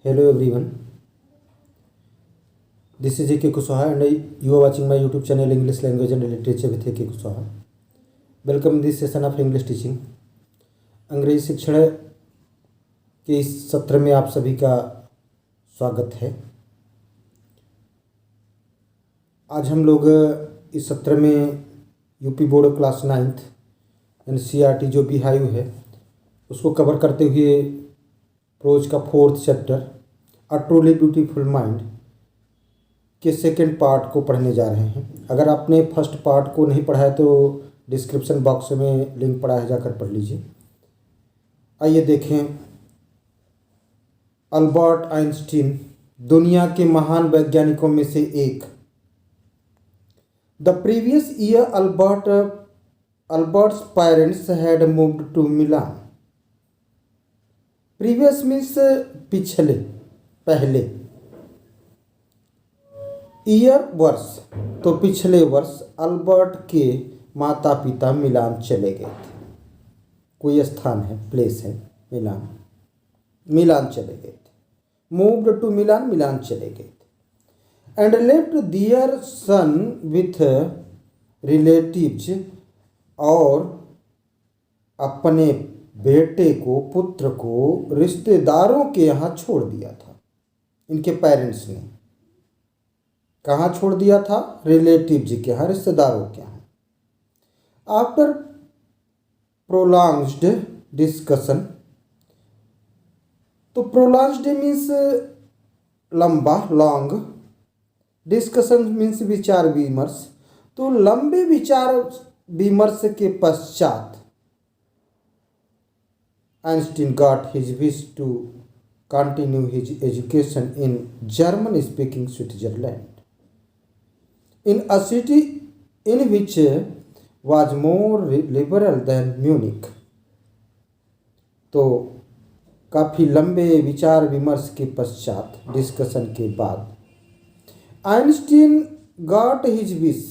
Hello everyone, this is A.K. Kushwaha and you are watching my YouTube channel English Language and Literature with A.K. Kushwaha. Welcome this session of English teaching. अंग्रेजी शिक्षण के इस सत्र में आप सभी का स्वागत है। आज हम लोग इस सत्र में UP board class 9th NCERT जो बिहायू है उसको कवर करते हुए प्रोज का 4th chapter a truly beautiful mind के सेकेंड पार्ट को पढ़ने जा रहे हैं। अगर आपने फर्स्ट पार्ट को नहीं पढ़ा है तो डिस्क्रिप्शन बॉक्स में लिंक पड़ा है, जाकर पढ़ लीजिए। आइए देखें। अल्बर्ट आइंस्टीन दुनिया के महान वैज्ञानिकों में से एक। The previous year Albert's parents had moved to Milan. Previous means पिछले, पहले। ईयर वर्ष, तो पिछले वर्ष अल्बर्ट के माता पिता मिलान चले गए थे। कोई स्थान है, प्लेस है मिलान चले गए थे। मूव्ड टू मिलान, मिलान चले गए थे। And left their son with relatives, और अपने बेटे को, पुत्र को रिश्तेदारों के यहाँ छोड़ दिया था। इनके पेरेंट्स ने कहाँ छोड़ दिया था? रिलेटिव्स के यहाँ, रिश्तेदारों के यहाँ। आफ्टर प्रोलॉन्ग्ड डिस्कशन, तो प्रोलॉन्ग्ड मीन्स लंबा, लॉन्ग, डिस्कशन मीन्स विचार विमर्श। तो लंबे विचार विमर्श के पश्चात Einstein got his wish to continue his education in German-speaking Switzerland, in a city in which was more liberal than Munich. तो काफ़ी लंबे विचार विमर्श के पश्चात, डिस्कशन के बाद, Einstein got his wish,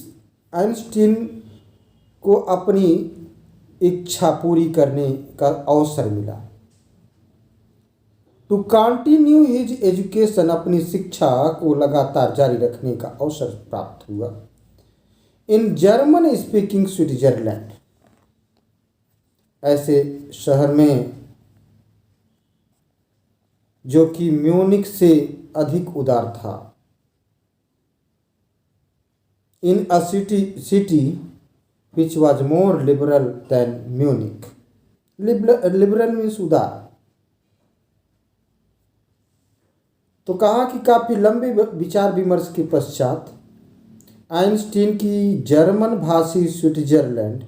Einstein को अपनी इच्छा पूरी करने का अवसर मिला। टू कंटिन्यू हिज एजुकेशन, अपनी शिक्षा को लगातार जारी रखने का अवसर प्राप्त हुआ। इन जर्मन स्पीकिंग स्विट्जरलैंड, ऐसे शहर में जो कि म्यूनिक से अधिक उदार था। In a city which was more liberal than Munich. Liberal means उदार। तो कहा कि काफ़ी लंबे विचार विमर्श के पश्चात आइंस्टीन की जर्मन भाषी स्विट्जरलैंड,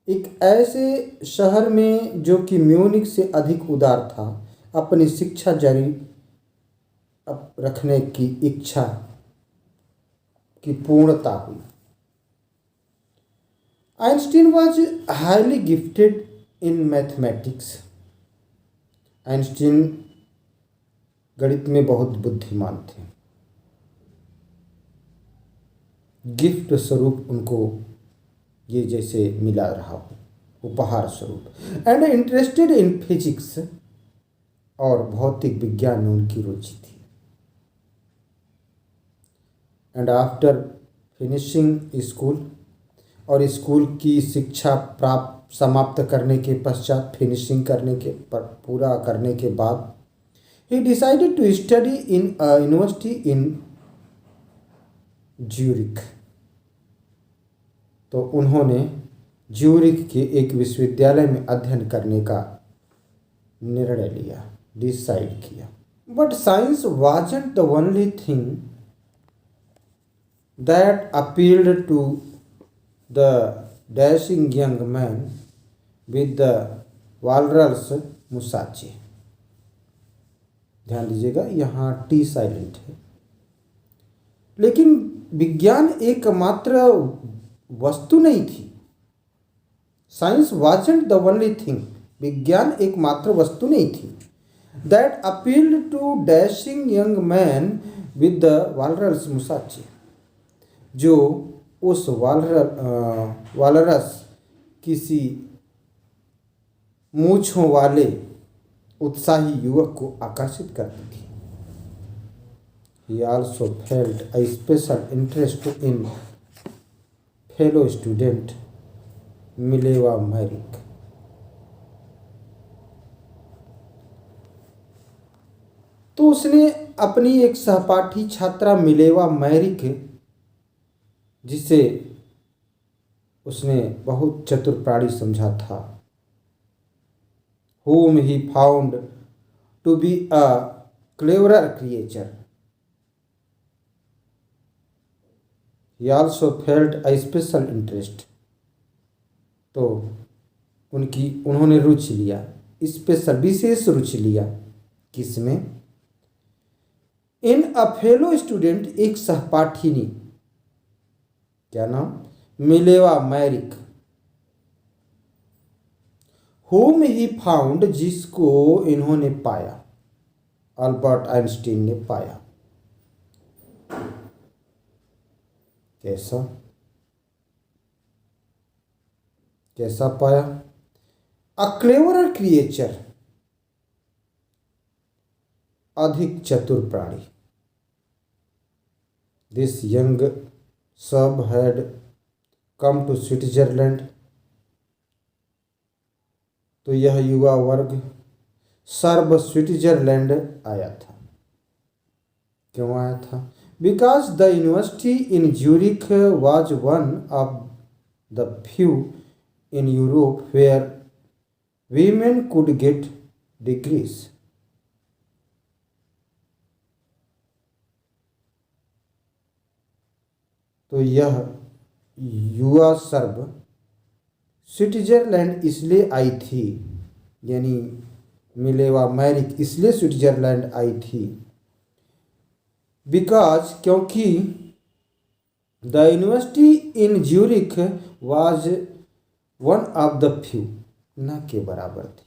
एक ऐसे शहर में जो कि म्यूनिक से अधिक उदार था, अपनी शिक्षा जारी रखने की इच्छा की पूर्णता हुई। Einstein was highly gifted in mathematics. Einstein गणित में बहुत बुद्धिमान थे। गिफ्ट स्वरूप उनको ये जैसे मिला रहा हो, उपहार स्वरूप। एंड इंटरेस्टेड इन फिजिक्स, और भौतिक विज्ञान में उनकी रुचि थी। एंड आफ्टर फिनिशिंग स्कूल, और स्कूल की शिक्षा समाप्त करने के पश्चात, फिनिशिंग करने के पूरा करने के बाद, he decided to study in a university in Zurich. तो उन्होंने ज्यूरिक के एक विश्वविद्यालय में अध्ययन करने का निर्णय लिया, डिसाइड किया। But science wasn't the only thing that appealed to the dashing young man with the walrus musashi. ध्यान दीजिएगा, यहाँ टी साइलेंट है। लेकिन विज्ञान एकमात्र वस्तु नहीं थी। Science wasn't the only thing, विज्ञान एकमात्र वस्तु नहीं थी। That appealed to dashing young man with the walrus moustache, जो उस वालरस, किसी मूंछों वाले उत्साही युवक को आकर्षित करती थी। He also felt a special interest in fellow student Mileva Maric. तो उसने अपनी एक सहपाठी छात्रा मिलेवा मैरिक, जिसे उसने बहुत चतुर प्राणी समझा था, whom he found to be a cleverer creature. He also felt a special interest. तो उन्होंने रुचि लिया, स्पेशल विशेष रुचि लिया, किसमें? इन अ फेलो स्टूडेंट, एक सहपाठिनी, क्या नाम? Mileva Maric. whom he found, जिसको इन्होंने पाया, अल्बर्ट आइंस्टीन ने पाया। कैसा पाया? अ क्लेवरर क्रिएचर, अधिक चतुर प्राणी। दिस यंग सब हैड कम टू स्विट्जरलैंड, तो यह युवा वर्ग सर्ब स्विट्जरलैंड आया था। क्यों आया था? Because the university in Zurich was one of the few in Europe where women could get degrees. तो यह युवा सर्ब स्विट्जरलैंड इसलिए आई थी, यानी मिलेवा मैरिक इसलिए स्विट्जरलैंड आई थी, बिकॉज क्योंकि the university in Zurich was one of the few, न के बराबर थी,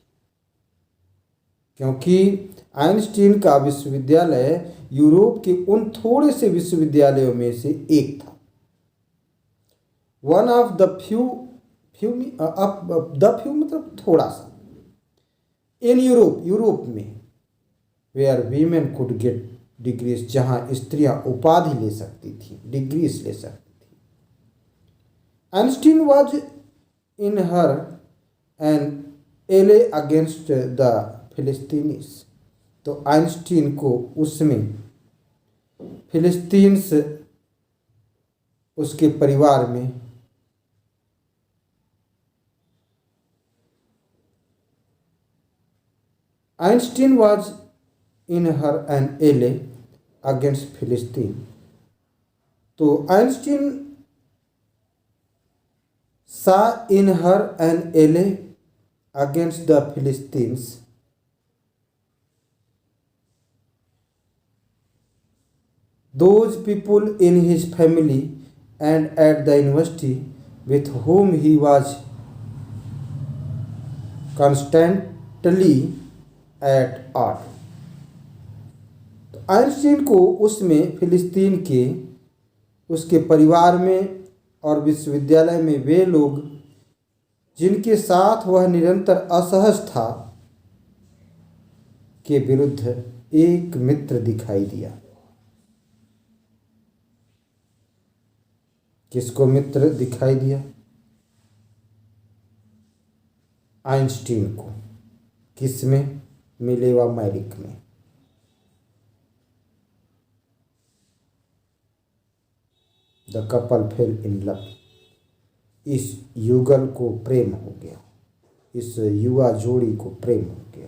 क्योंकि आइंस्टीन का विश्वविद्यालय यूरोप के उन थोड़े से विश्वविद्यालयों में से एक था। One of the few, the few मतलब थोड़ा सा, इन यूरोप में, where women could get degrees, जहां स्त्रियां उपाधि ले सकती थी, डिग्रीज ले सकती थी। Einstein was in her an ally against the Philistines, तो आइंस्टीन को उसमें फिलिस्तीन से, उसके परिवार में Einstein was in her an ally against Philistine, तो Einstein saw in her an ally against the Philistines, those people in his family and at the university with whom he was constantly at odds। तो Einstein को उसमें फिलिस्तीन के, उसके परिवार में और विश्वविद्यालय में वे लोग जिनके साथ वह निरंतर असहज था, के विरुद्ध एक मित्र दिखाई दिया। किसको मित्र दिखाई दिया? आइंस्टीन को। किसमें? मिलेवा मैरिक में। The couple fail in love, इस युगल को प्रेम हो गया, इस युवा जोड़ी को प्रेम हो गया।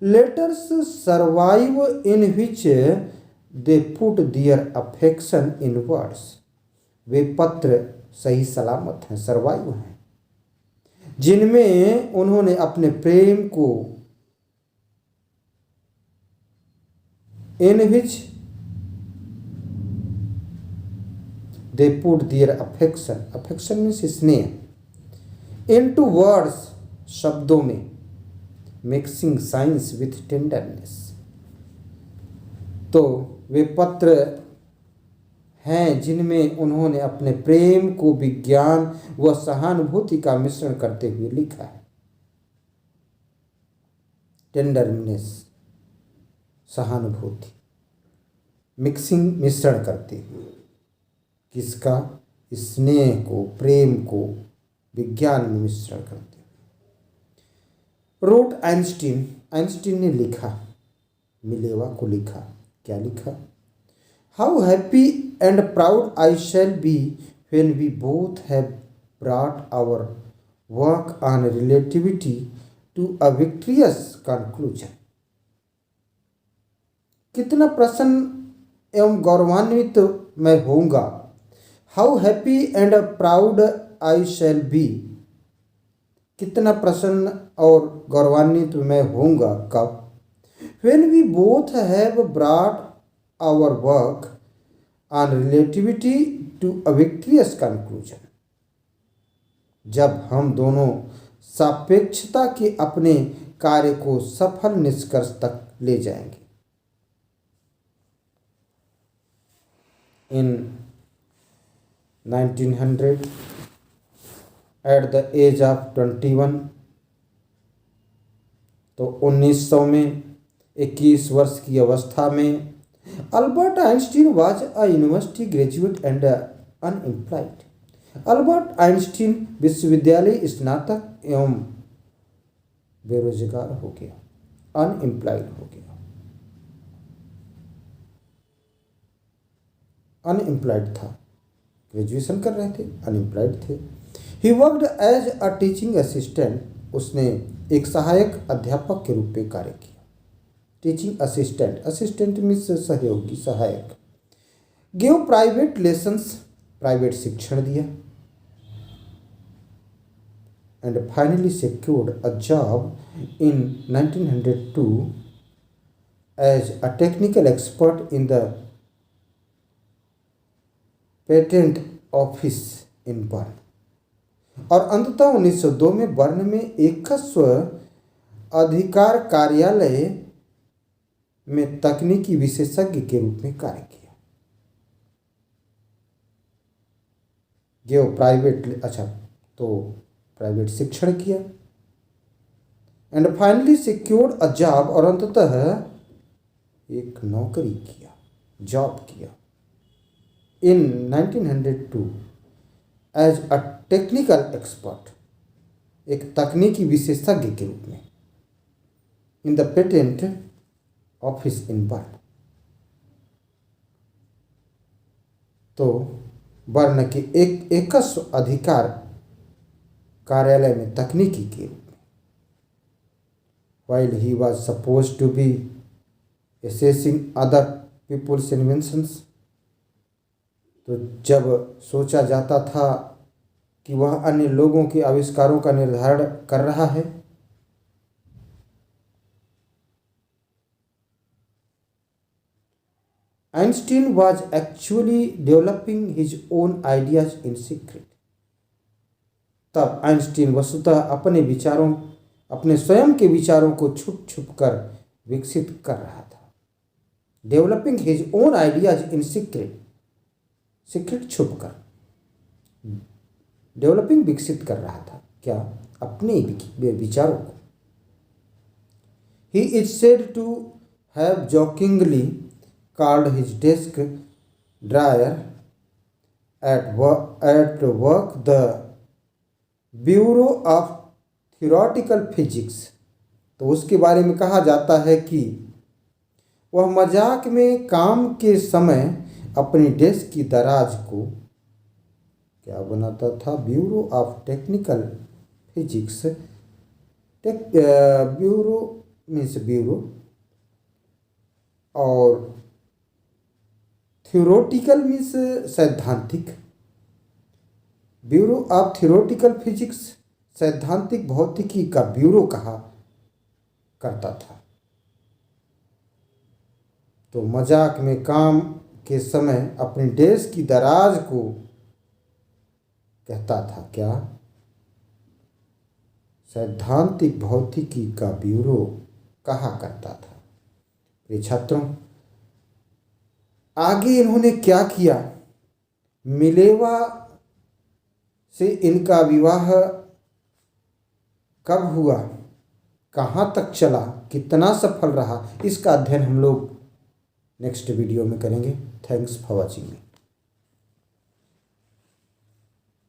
Letters survive in which they put their affection in words, वे पत्र सही सलामत हैं, सर्वाइव हैं, जिनमें उन्होंने अपने प्रेम को, in which they put their affection, affection means स्नेह, इनटू वर्ड्स, शब्दों में, मिक्सिंग साइंस विथ टेंडरनेस, तो वे पत्र हैं जिनमें उन्होंने अपने प्रेम को विज्ञान व सहानुभूति का मिश्रण करते हुए लिखा है। टेंडरनेस, सहानुभूति, मिश्रण करते हुए किसका? स्नेह को, प्रेम को विज्ञान में मिश्रण करते हुए। रोट आइंस्टीन, आइंस्टीन ने लिखा, मिलेवा को लिखा, क्या लिखा? How happy and proud I shall be when we both have brought our work on relativity to a victorious conclusion. कितना प्रसन्न एवं गौरवान्वित मैं होऊंगा। How happy and proud I shall be, कितना प्रसन्न और गौरवान्वित मैं होऊंगा। कब? When we both have brought our work on relativity to a victorious conclusion, जब हम दोनों सापेक्षता के अपने कार्य को सफल निष्कर्ष तक ले जाएंगे। In 1900, at the age of 21, तो 1900 में 21 वर्ष की अवस्था में Albert Einstein was a university graduate and unemployed. Albert Einstein विश्वविद्यालय स्नातक एवं बेरोजगार हो गया, अनएम्प्लॉयड हो गया, अनएम्प्लॉयड था, ग्रेजुएशन कर रहे थे, अनएम्प्लॉयड थे। He worked as a teaching assistant, उसने एक सहायक अध्यापक के रूप में कार्य किया। टीचिंग असिस्टेंट, असिस्टेंट मीन्स सहयोगी, सहायक। गिव प्राइवेट लेसन्स, प्राइवेट शिक्षण दिया। And finally secured a job in 1902 as a technical expert in the patent office in Bern. और अंततः 1902 में बर्न में एकस्व अधिकार कार्यालय में तकनीकी विशेषज्ञ के रूप में कार्य किया। जो प्राइवेट, अच्छा, तो प्राइवेट शिक्षण किया। And finally secured a job, और अंततः एक नौकरी किया, जॉब किया इन 1902 एज अ टेक्निकल एक्सपर्ट, एक तकनीकी विशेषज्ञ के रूप में, इन the patent office in burn. तो बर्न के एक एकस्व अधिकार कार्यालय में तकनीकी के रूप में। while he was supposed to be assessing other people's inventions, तो जब सोचा जाता था कि वह अन्य लोगों के आविष्कारों का निर्धारण कर रहा है, Einstein was actually developing his own ideas in secret. तब आइंस्टीन वस्तुतः अपने स्वयं के विचारों को छुप छुप कर विकसित कर रहा था। Developing his own ideas in secret, secret छुप कर, डेवलपिंग विकसित कर रहा था, क्या? अपने विचारों को। He is said to have jokingly called his desk drawer at work the Bureau of Theoretical Physics। तो उसके बारे में कहा जाता है कि वह मजाक में काम के समय अपनी डेस्क की दराज को क्या बनाता था? Bureau of technical physics, bureau means bureau, और थ्योरेटिकल मीन्स सैद्धांतिक, ब्यूरो ऑफ थ्योरेटिकल फिजिक्स, सैद्धांतिक भौतिकी का ब्यूरो कहा करता था। तो मजाक में काम के समय अपनी डेस्क की दराज को कहता था, क्या? सैद्धांतिक भौतिकी का ब्यूरो कहा करता था। ये छात्रों, आगे इन्होंने क्या किया? मिलेवा से इनका विवाह कब हुआ? कहाँ तक चला, कितना सफल रहा, इसका अध्ययन हम लोग नेक्स्ट वीडियो में करेंगे। Thanks for watching.